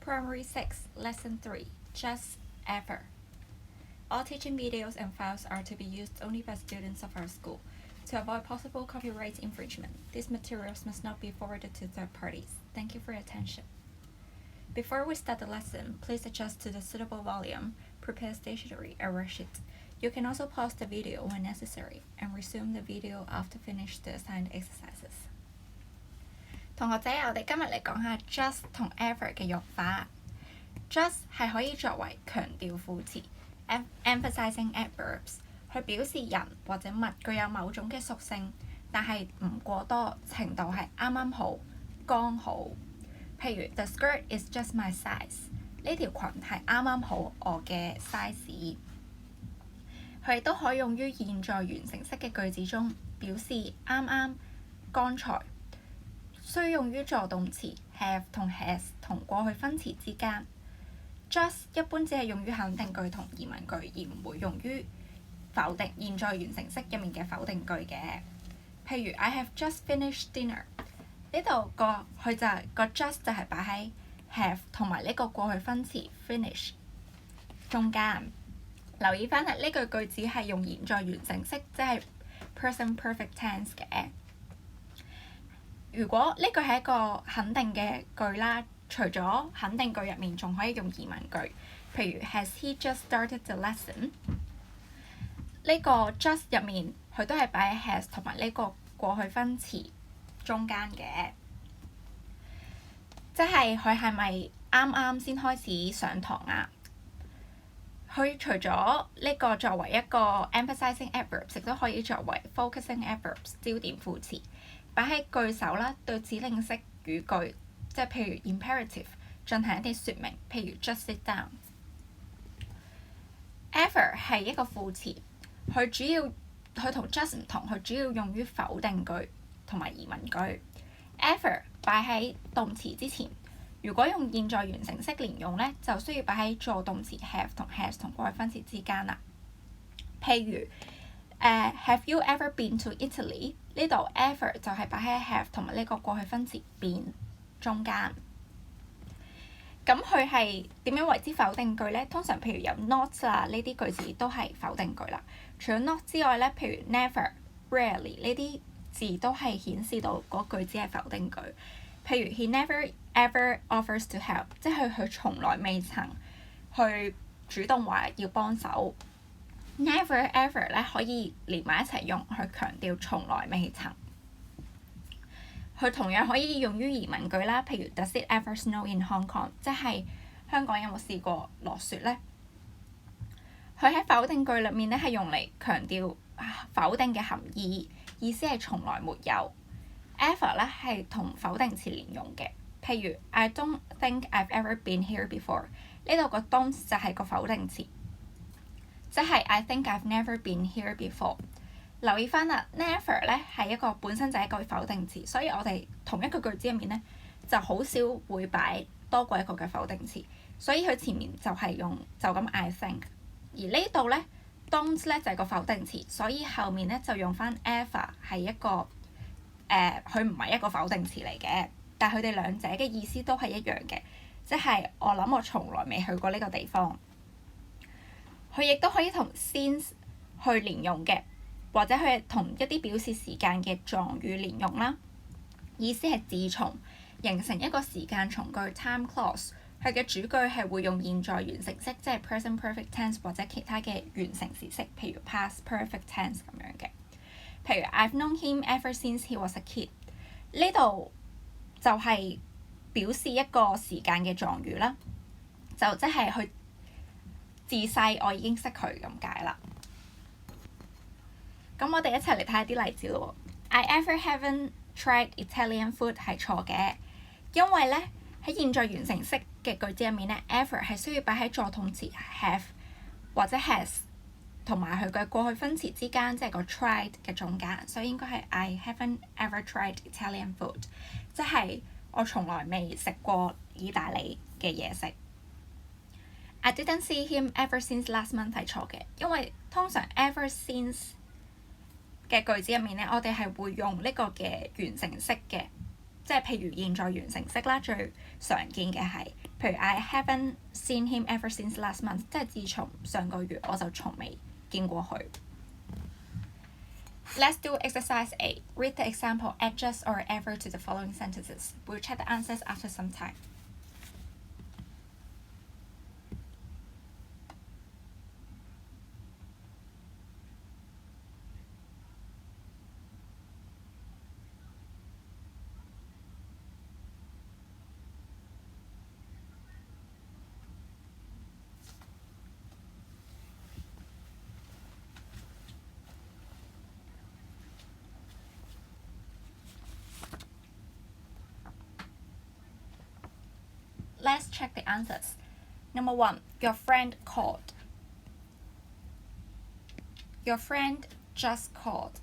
Primary 6, Lesson 3, Just Ever. All teaching videos and files are to be used only by students of our school. To avoid possible copyright infringement, these materials must not be forwarded to third parties. Thank you for your attention. Before we start the lesson, please adjust to the suitable volume, prepare stationery, and rush it. You can also pause the video when necessary and resume the video after finish the assigned exercises. 同學仔，我哋今日嚟講下 just 同 ever 嘅用法。just 係可以作為強調副詞 emphasizing adverbs， 去表示人或者物具有某種嘅屬性，但係唔過多，程度係啱啱好、剛好。譬如 The skirt is just my size， 呢條裙係啱啱好我嘅 size。佢亦都可以用於現在完成式嘅句子中，表示啱啱、剛才。需用於助動詞 have 同 has 同過去分詞之間。just 一般只係用於肯定句同疑問句，而唔會用於否定現在完成式入面嘅否定句嘅。譬如 I have just finished dinner， 呢度佢就係個 just 就係擺喺 have 同埋呢個過去分詞 finish 中間。留意翻啦，呢句子係用現在完成式，即係 present perfect tense 嘅。如果呢句係一個肯定嘅句啦，除咗肯定句入面，仲可以用疑問句，譬如 Has he just started the lesson？ 呢個 just 入面佢都係擺喺 has 同埋呢個過去分詞中間嘅，即係佢係咪啱啱先開始上堂啊？佢除咗呢個作為一個 emphasizing adverbs， 亦都可以作為 focusing adverbs 焦點副詞。擺喺句首啦，對指令式語句，即係譬如 imperative 進行一啲説明，譬如 just sit down。ever 係一個副詞，佢同 just 唔同，佢主要用於否定句同埋疑問句。ever 擺喺動詞之前，如果用現在完成式連用呢，就需要擺喺助動詞 have 同 has 同過去分詞之間啦。譬如Have you ever been to Italy？ 呢度 ever 就係擺喺 have 同埋呢個過去分詞 been 中間。咁佢係點樣為之否定句呢？通常譬如有 not 啊呢啲句子都係否定句啦。除咗 not 之外呢，譬如 never、rarely 呢啲字都係顯示到嗰句子係否定句。譬如 He never ever offers to help， 即係佢從來未曾去主動話要幫手。Never ever 咧可以連埋一齊用，去強調從來未曾。佢同樣可以用於疑問句啦，譬如 Does it ever snow in Hong Kong？ 即係香港有冇試過落雪呢？佢喺否定句裏面咧係用嚟強調否定嘅含義，意思係從來沒有。ever 咧係同否定詞連用嘅，譬如 I don't think I've ever been here before， 呢度個 don't 就係個否定詞。即係 I think I've never been here before。留意翻啦 ，never 咧係一個本身就係一個否定詞，所以我哋同一個句子入面咧就好少會擺多過一個嘅否定詞，所以佢前面就係用就咁 I think。而呢度咧 don't 咧就係個否定詞，所以後面咧就用翻 ever 係一個佢唔係一個否定詞嚟嘅，但係佢哋兩者嘅意思都係一樣嘅，即係我諗我從來未去過呢個地方。佢亦都可以同 since 去連用嘅，或者佢係同一啲表示時間嘅狀語連用啦。意思係自從形成一個時間從句 time clause， 佢嘅主句係會用現在完成式，即係 present perfect tense 或者其他嘅完成時式，譬如 past perfect tense 咁樣嘅。譬如 I've known him ever since he was a kid， 呢度就係表示一個時間嘅狀語啦，就即係佢自細我已經識佢咁解啦。咁我哋一齊嚟睇下啲例子咯。I ever haven't tried Italian food 係錯嘅，因為咧喺現在完成式嘅句子入面咧 ever 係需要擺喺助動詞 have 或者 has 同埋佢嘅過去分詞之間，即係個 tried 嘅中間，所以應該係 I haven't ever tried Italian food， 即係我從來未食過意大利嘅嘢食。I didn't see him ever since last month 係錯嘅，因為通常 ever since 嘅句子入面咧，我哋係會用呢個嘅完成式嘅，即係譬如現在完成式啦，最常見嘅係，譬如 I haven't seen him ever since last month， 即係自從上個月我就從未見過佢。Let's do exercise A. Read the example, add just or ever to the following sentences. We'll check the answers after some time. Let's check the answers. Number 1, your friend called. Your friend just called.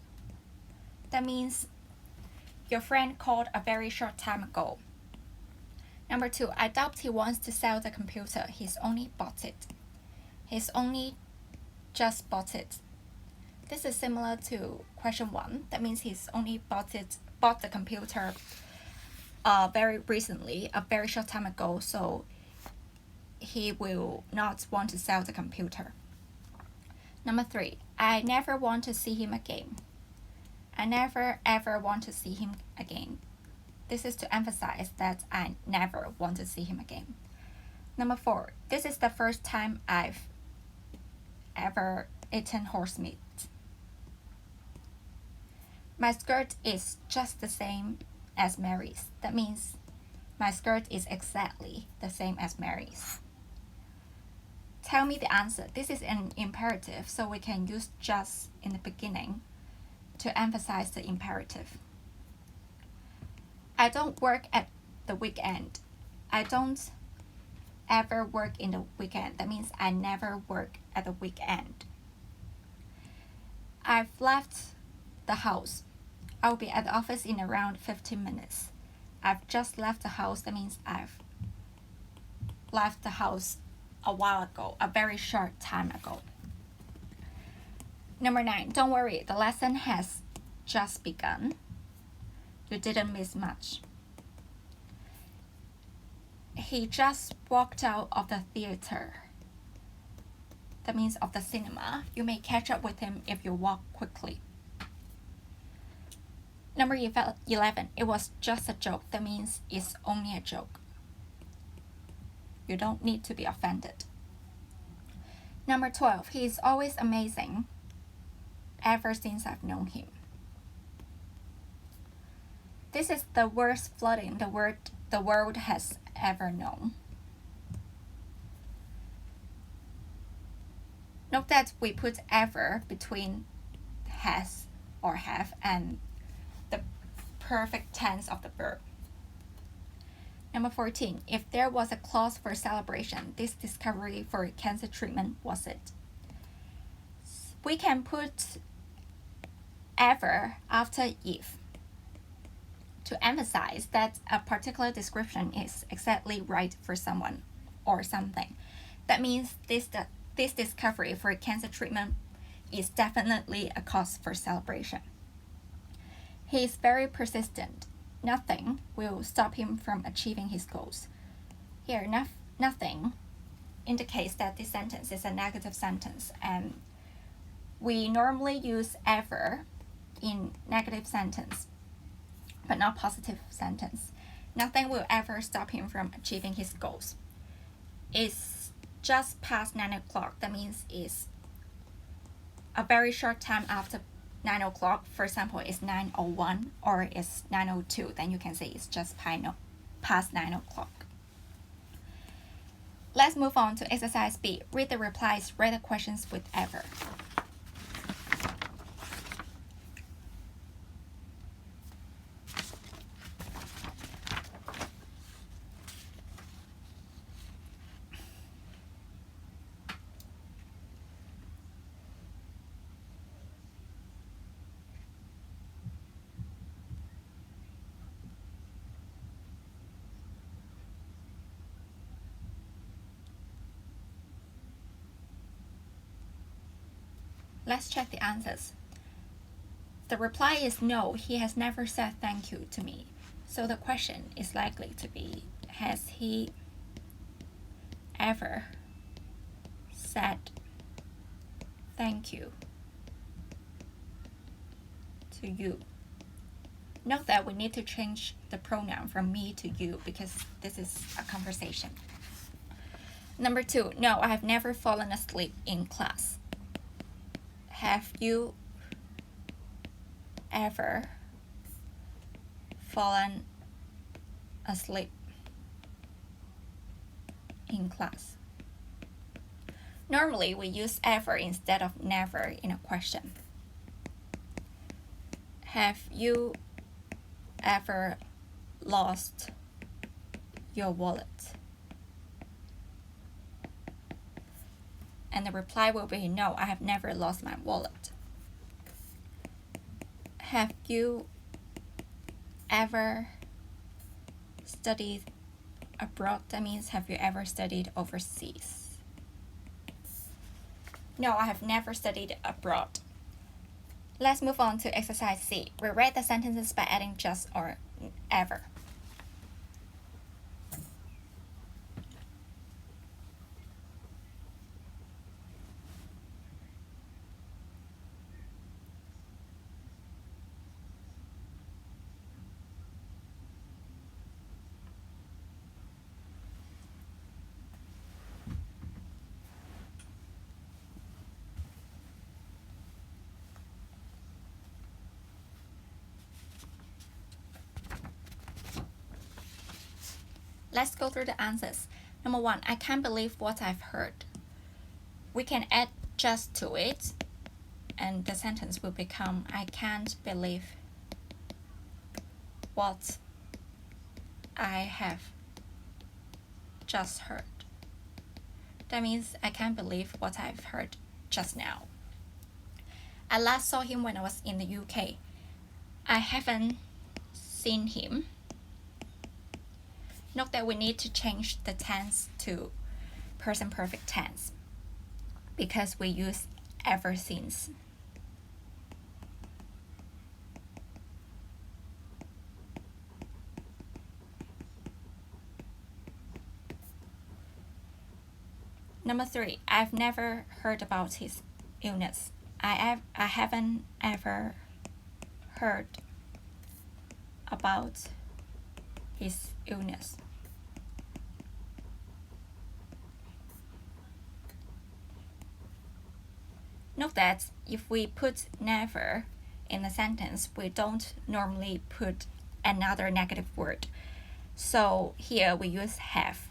That means your friend called a very short time ago. Number 2, I doubt he wants to sell the computer. He's only bought it. He's only just bought it. This is similar to question 1. That means he's only bought the computer very recently, a very short time ago, so he will not want to sell the computer. Number 3, I never want to see him again. I never ever want to see him again. This is to emphasize that I never want to see him again. Number 4, this is the first time I've ever eaten horse meat. My skirt is just the same as Mary's. That means my skirt is exactly the same as Mary's. Tell me the answer. This is an imperative, so we can use just in the beginning to emphasize the imperative. I don't work at the weekend. I don't ever work in the weekend. That means I never work at the weekend. I've left the house. I'll be at the office in around 15 minutes. I've just left the house. That means I've left the house a while ago, a very short time ago. Number 9, don't worry, the lesson has just begun. You didn't miss much. He just walked out of the theater. That means of the cinema. You may catch up with him if you walk quickly. Number 11, it was just a joke. That means it's only a joke. You don't need to be offended. Number 12, he is always amazing ever since I've known him. This is the worst flooding the world has ever known. Note that we put ever between has or have and the perfect tense of the verb. Number 14, if there was a clause for celebration, this discovery for cancer treatment was it. We can put ever after if to emphasize that a particular description is exactly right for someone or something. That means this discovery for cancer treatment is definitely a cause for celebration. He is very persistent. Nothing will stop him from achieving his goals. Here, nothing indicates that this sentence is a negative sentence, and we normally use ever in negative sentence, but not positive sentence. Nothing will ever stop him from achieving his goals. It's just past 9 o'clock. That means it's a very short time after 9 o'clock. For example, it's 9:01 or it's 9:02. Then you can say it's just past 9 o'clock. Let's move on to exercise B. Read the replies, write the questions with ever. Let's check the answers. The reply is no, he has never said thank you to me. So the question is likely to be, has he ever said thank you to you? Note that we need to change the pronoun from me to you because this is a conversation. Number 2, no, I have never fallen asleep in class. Have you ever fallen asleep in class? Normally, we use ever instead of never in a question. Have you ever lost your wallet? And the reply will be, no, I have never lost my wallet. Have you ever studied abroad? That means, have you ever studied overseas? No, I have never studied abroad. Let's move on to exercise C. Rewrite the sentences by adding just or ever. Let's go through the answers. Number 1, I can't believe what I've heard. We can add just to it, and the sentence will become, I can't believe what I have just heard. That means, I can't believe what I've heard just now. I last saw him when I was in the UK. I haven't seen him. Note that we need to change the tense to present perfect tense because we use ever since. Number 3, I've never heard about his illness. I haven't ever heard about his illness. Note that if we put never in a sentence, we don't normally put another negative word. So here we use have.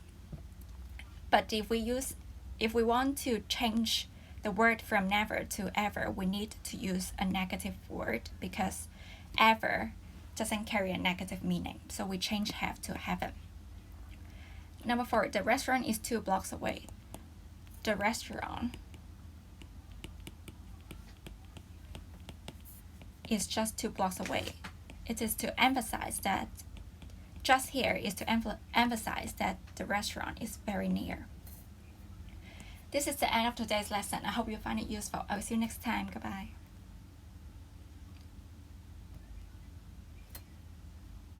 But if we want to change the word from never to ever, we need to use a negative word because ever doesn't carry a negative meaning. So we change have to haven't. Number 4, the restaurant is 2 blocks away. The restaurant is just 2 blocks away. It is to emphasize that, just here is to emphasize that the restaurant is very near. This is the end of today's lesson. I hope you find it useful. I will see you next time. Goodbye.